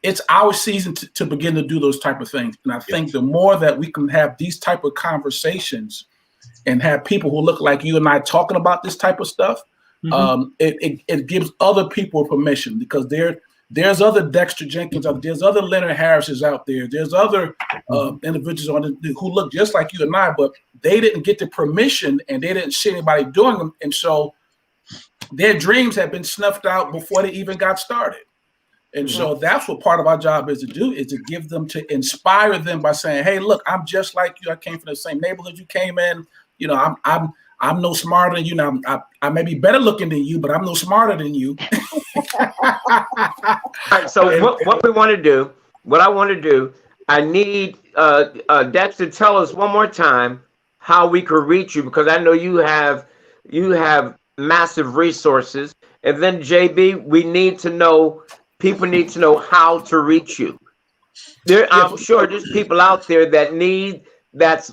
it's our season to begin to do those type of things. And I think the more that we can have these type of conversations and have people who look like you and I talking about this type of stuff, it gives other people permission, because there's other Dexter Jenkins, there's other Leonard Harrises out there, there's other individuals who look just like you and I, but they didn't get the permission and they didn't see anybody doing them. And so their dreams have been snuffed out before they even got started. And so that's what part of our job is to do, is to give them, to inspire them by saying, hey, look, I'm just like you. I came from the same neighborhood you came in. I'm no smarter than you. Now, I may be better looking than you, but I'm no smarter than you. All right, so what I want to do, I need Dexter to tell us one more time how we could reach you, because I know you have massive resources. And then JB, people need to know how to reach you. I'm sure there's people out there that's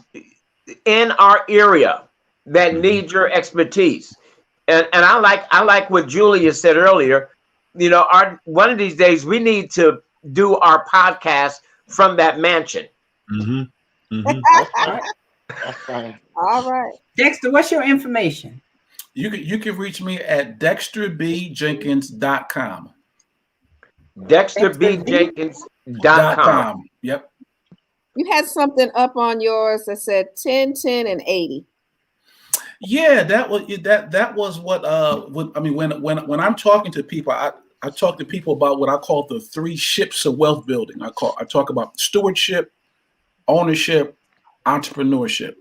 in our area that need your expertise. And I like what Julia said earlier. One of these days we need to do our podcast from that mansion. All right. Dexter, what's your information? You can reach me at dexterbjenkins.com. dexterbjenkins.com. Yep. You had something up on yours that said 10, 10, and 80. Yeah, that was what I mean when I'm talking to people, I talk to people about what I call the 3 ships of wealth building. I talk about stewardship, ownership, entrepreneurship.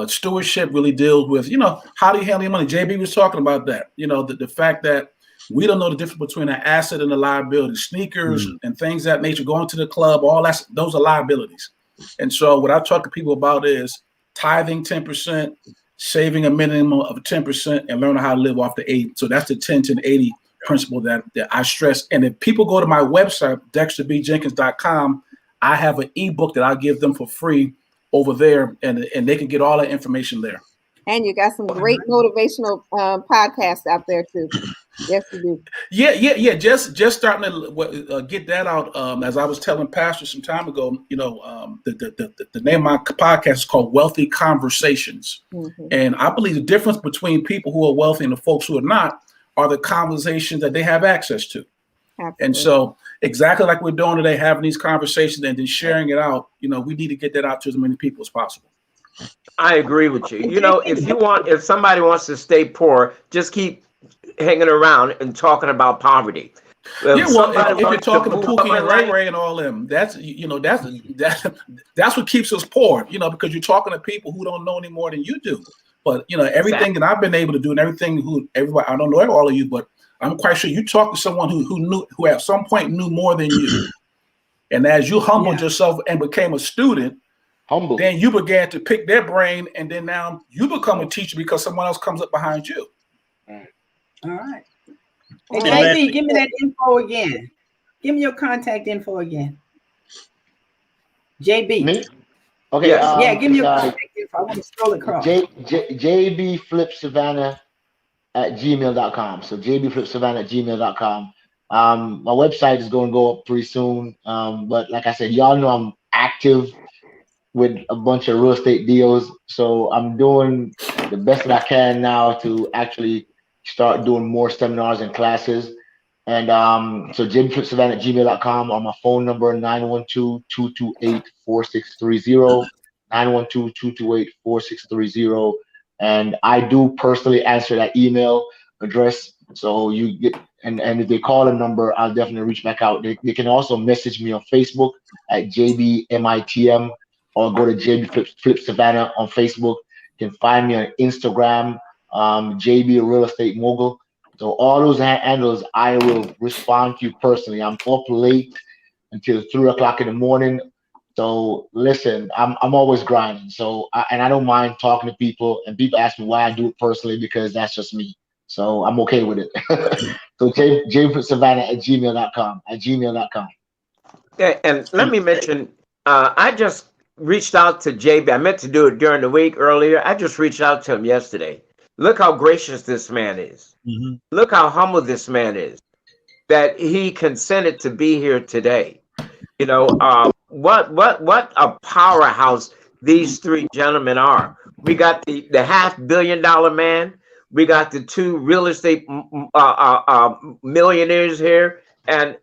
Stewardship really deals with, how do you handle your money? JB was talking about that. The fact that we don't know the difference between an asset and a liability. Sneakers and things of that nature, going to the club, all those are liabilities. And so what I talk to people about is tithing 10%, saving a minimum of 10%, and learning how to live off the 8. So that's the 10 to 80 principle that I stress. And if people go to my website, dexterbjenkins.com, I have an ebook that I give them for free over there, and they can get all that information there. And you got some great motivational podcasts out there too. Yes, you do. Yeah. Just starting to get that out. As I was telling Pastor some time ago, the name of my podcast is called Wealthy Conversations. And I believe the difference between people who are wealthy and the folks who are not are the conversations that they have access to. Absolutely. And so exactly like we're doing today, having these conversations and then sharing it out, we need to get that out to as many people as possible. I agree with you. If somebody wants to stay poor, just keep hanging around and talking about poverty. Yeah, well, if you're talking to Pookie and Ray Ray and all them, that's what keeps us poor, because you're talking to people who don't know any more than you do. But everything that I've been able to do, and everybody, I don't know all of you, but I'm quite sure you talk to someone who at some point knew more than you, and as you humbled yourself and became a student, then you began to pick their brain, and then now you become a teacher because someone else comes up behind you. All right. Hey, JB, give me that info again. Give me your contact info again. JB. Me? Okay. Yeah, give me your contact info. I want to scroll across. jbflipsavannah@gmail.com. So jbflipsavannah@gmail.com. My website is going to go up pretty soon. But like I said, y'all know I'm active with a bunch of real estate deals. So I'm doing the best that I can now to actually start doing more seminars and classes. And so jbflipsavannah@gmail.com, on my phone number 912-228-4630, 912-228-4630. And I do personally answer that email address. So you get, and if they call a number, I'll definitely reach back out. They can also message me on Facebook at JBMITM, or go to JB Flip Savannah on Facebook. You can find me on Instagram, JB Real Estate Mogul. So all those handles, I will respond to you personally. I'm up late until 3 o'clock in the morning. So listen, I'm always grinding. So I don't mind talking to people, and people ask me why I do it personally, because that's just me. So I'm okay with it. So jbsavannah@gmail.com. Yeah, and let me mention, I just reached out to JB. I meant to do it during the week earlier. I just reached out to him yesterday. Look how gracious this man is. Mm-hmm. Look how humble this man is, that he consented to be here today. What a powerhouse these three gentlemen are. We got the $500 million man. We got the two real estate millionaires here. And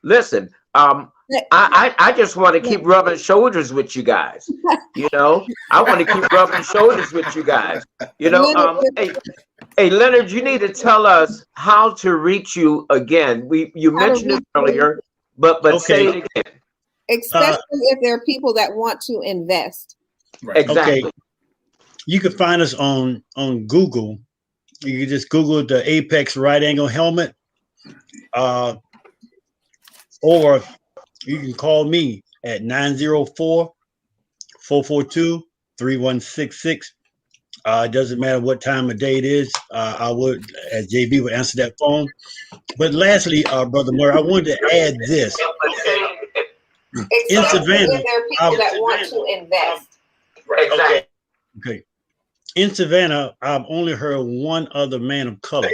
listen, I just want to keep rubbing shoulders with you guys. I want to keep rubbing shoulders with you guys. Hey, Leonard, you need to tell us how to reach you again. You mentioned it earlier, but okay. Say it again. Especially if there are people that want to invest. Right. Exactly. Okay. You can find us on Google. You can just Google the Apex right angle helmet, or you can call me at 904-442-3166. It doesn't matter what time of day it is. I would, as JB would answer that phone. But lastly, Brother Murray, I wanted to add this. In Savannah, there are people that want to invest. Right. Okay. In Savannah, I've only heard one other man of color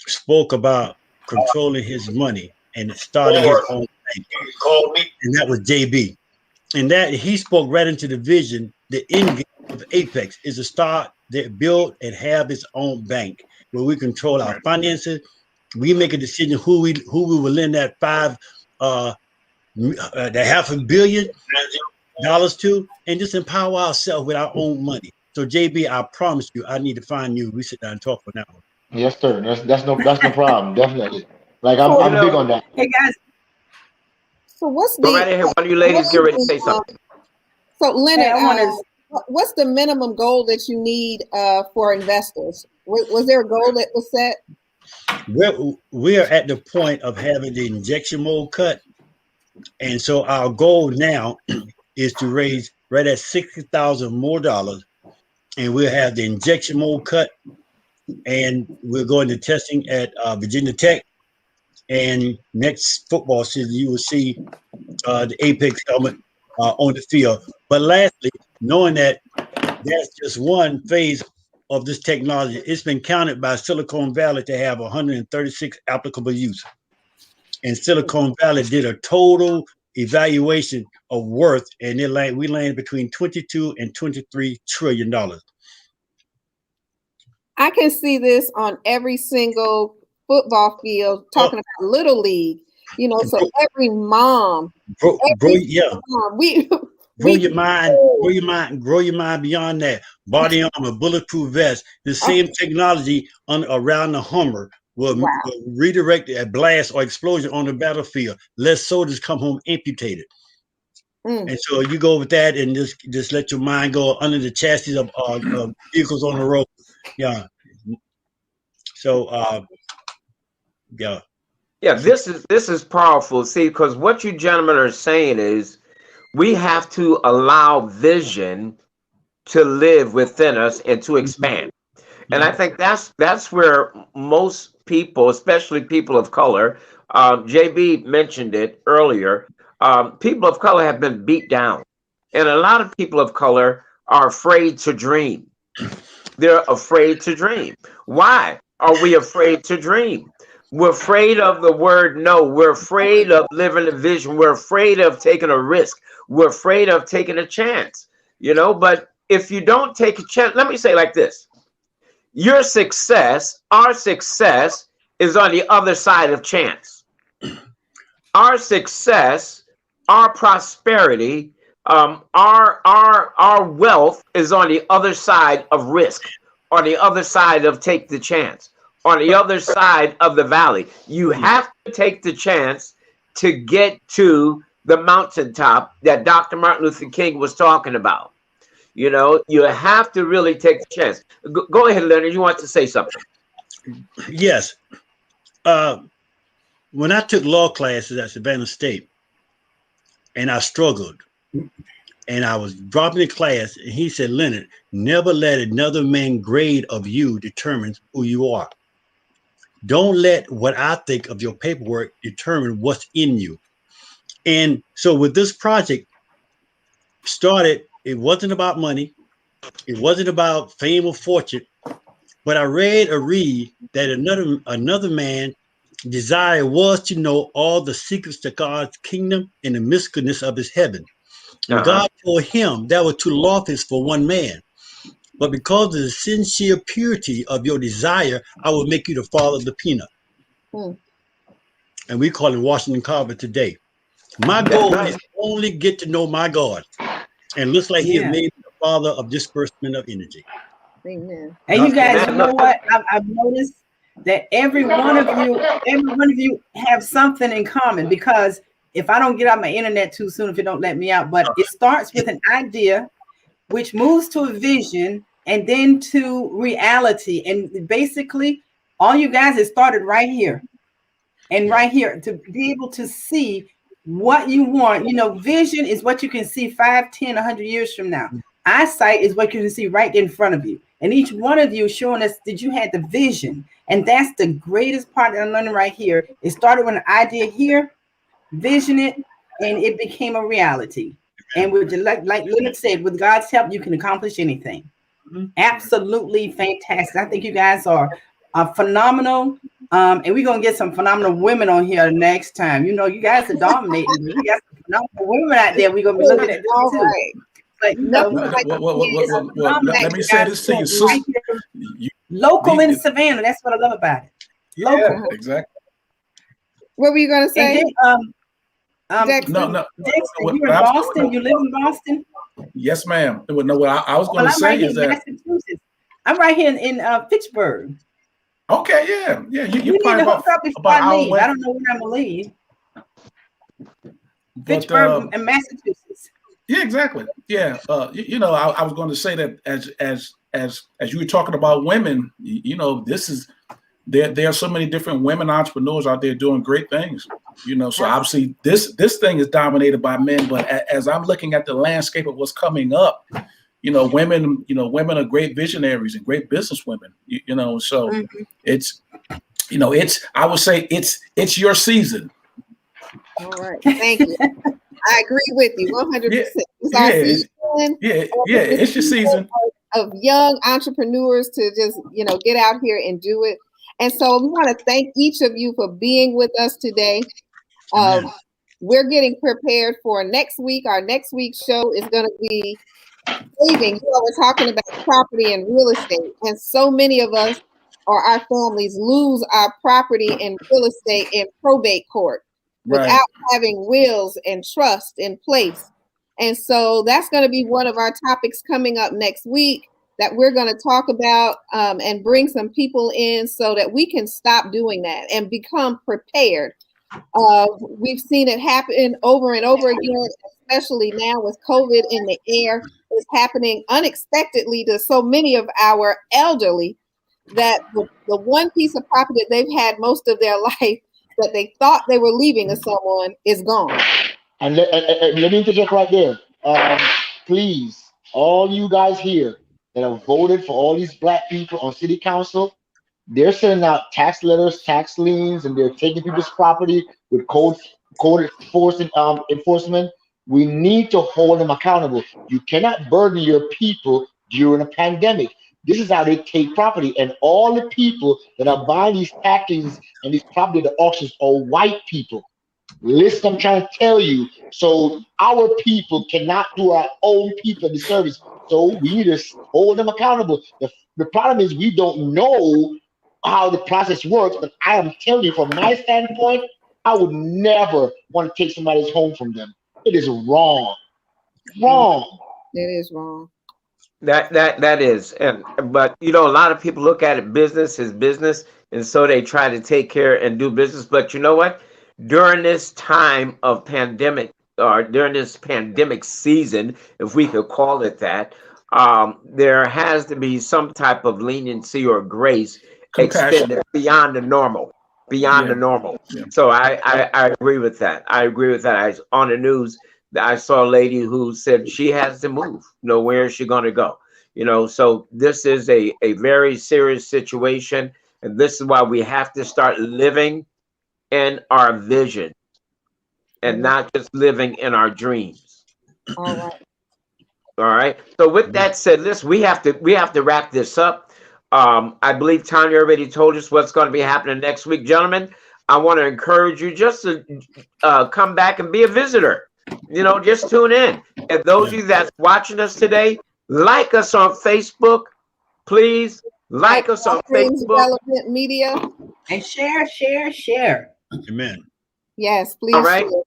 spoke about controlling his money and starting his own bank. And that was JB. And that he spoke right into the vision. The end game of Apex is to start, build, and have its own bank where we control our finances. We make a decision who we will lend that the $500 million to, and just empower ourselves with our own money. So JB, I promise you, I need to find you. We sit down and talk for that one. Yes, sir. That's no problem. Definitely. Like I'm big on that. Hey guys. So what's go right ahead. One of you ladies get ready to say something. So Leonard, what's the minimum goal that you need for investors? Was there a goal that was set? We are at the point of having the injection mold cut. And so our goal now is to raise right at $60,000 more dollars, and we'll have the injection mold cut, and we're going to testing at Virginia Tech. And next football season, you will see the Apex helmet on the field. But lastly, knowing that that's just one phase of this technology, it's been counted by Silicon Valley to have 136 applicable use. And Silicon Valley did a total evaluation of worth, and we landed between $22 and $23 trillion. I can see this on every single football field, talking about Little League. So every mom, grow your mind beyond that. Body armor, bulletproof vest, the same technology around the Hummer, will redirect a blast or explosion on the battlefield. Let soldiers come home amputated. And so you go with that and just let your mind go under the chassis of vehicles on the road. Yeah. So yeah. Yeah, this is powerful. See, because what you gentlemen are saying is we have to allow vision to live within us and to expand. And I think that's where most people, especially people of color, JB mentioned it earlier, people of color have been beat down. And a lot of people of color are afraid to dream. They're afraid to dream. Why are we afraid to dream? We're afraid of the word no. We're afraid of living a vision. We're afraid of taking a risk. We're afraid of taking a chance, but if you don't take a chance, let me say it like this. Your success, our success is on the other side of chance. Our success, our prosperity, our wealth is on the other side of risk, on the other side of take the chance, on the other side of the valley. You have to take the chance to get to the mountaintop that Dr. Martin Luther King was talking about. You have to really take the chance. Go ahead, Leonard. You want to say something? Yes. When I took law classes at Savannah State, and I struggled, and I was dropping the class, and he said, Leonard, never let another man's grade of you determine who you are. Don't let what I think of your paperwork determine what's in you. And so with this project started, it wasn't about money. It wasn't about fame or fortune. But I read that another man desire was to know all the secrets to God's kingdom and the mysteries of his heaven. And God told him that was too lawless for one man. But because of the sincere purity of your desire, I will make you the father of the peanut. And we call him Washington Carver today. My goal is only get to know my God. And looks like he has made me the father of disbursement of energy. Amen. And you guys, you know what? I've noticed that every one of you have something in common, because if I don't get out my internet too soon, if it don't let me out, but it starts with an idea, which moves to a vision, and then to reality. And basically, all you guys, it started right here. And right here, to be able to see what you want. Vision is what you can see 5, 10, 100 years from now. Eyesight is what you can see right in front of you. And each one of you showing us that you had the vision. And that's the greatest part that I'm learning right here. It started with an idea here, vision it, and it became a reality. And with like Leonard said, with God's help, you can accomplish anything. Absolutely fantastic. I think you guys are phenomenal. And we're going to get some phenomenal women on here next time. You guys are dominating. We got some phenomenal women out there. We're going to be looking at them too. Right. But let me say this to you, sister. Local in Savannah. That's what I love about it. Local. Yeah, exactly. What were you going to say? Dexter, you're in Boston. You live in Boston? Yes, ma'am. No, what I was going to say is that I'm right here in Fitchburg. Okay, yeah. You need to hook up before I leave. I don't know when I'm gonna leave. Fitchburg and Massachusetts. Yeah, exactly. Yeah. I was going to say that as you were talking about women, this is there are so many different women entrepreneurs out there doing great things. So obviously this thing is dominated by men, but as I'm looking at the landscape of what's coming up, women are great visionaries and great business women, so it's I would say it's your season. All right. Thank you. I agree with you 100%. It's your season of young entrepreneurs to just, get out here and do it. And so we want to thank each of you for being with us today. We're getting prepared for next week. Our next week's show is going to be saving. We're talking about property and real estate. And so many of us or our families lose our property and real estate in probate court without having wills and trust in place. And so that's going to be one of our topics coming up next week. that we're going to talk about and bring some people in so that we can stop doing that and become prepared. We've seen it happen over and over again, especially now with COVID in the air. It's happening unexpectedly to so many of our elderly that the one piece of property that they've had most of their life that they thought they were leaving to someone is gone. And let me interject right there. Please, all you guys here that have voted for all these black people on city council, they're sending out tax letters, tax liens, and they're taking people's property with code enforcement. We need to hold them accountable. You cannot burden your people during a pandemic. This is how they take property, and all the people that are buying these taxes and these property at the auctions are white people. Listen, I'm trying to tell you. So our people cannot do our own people the service. So we need to hold them accountable. The problem is we don't know how the process works, but I am telling you from my standpoint, I would never want to take somebody's home from them. It is wrong. Wrong. It is wrong. That is, but you know, a lot of people look at it business is business, and so they try to take care and do business. But you know what? During this time of pandemic, or during this pandemic season, if we could call it that, there has to be some type of leniency or grace extended beyond the normal. Beyond the normal. Yeah. So I agree with that. I agree with that. On the news, I saw a lady who said she has to move. You know, where is she going to go? You know, so this is a very serious situation. And this is why we have to start living in our vision and not just living in our dreams. All right. All right. So with that said, listen, we have to wrap this up. I believe Tanya already told us what's going to be happening next week. Gentlemen, I want to encourage you just to come back and be a visitor. You know, just tune in. And those of you that's watching us today, like us on Facebook. Please like us on Facebook. Relevant media. And share. Amen. Yes, please. All right. Share.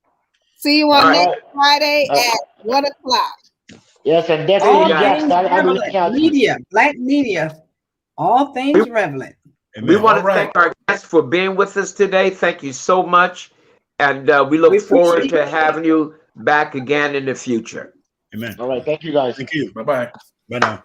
See you on next Friday at 1 o'clock. Yes, and All definitely things media, black media, all things relevant. We want to thank our guests for being with us today. Thank you so much. And we look forward to having you back again in the future. Amen. All right. Thank you, guys. Thank you. Bye-bye. Bye now.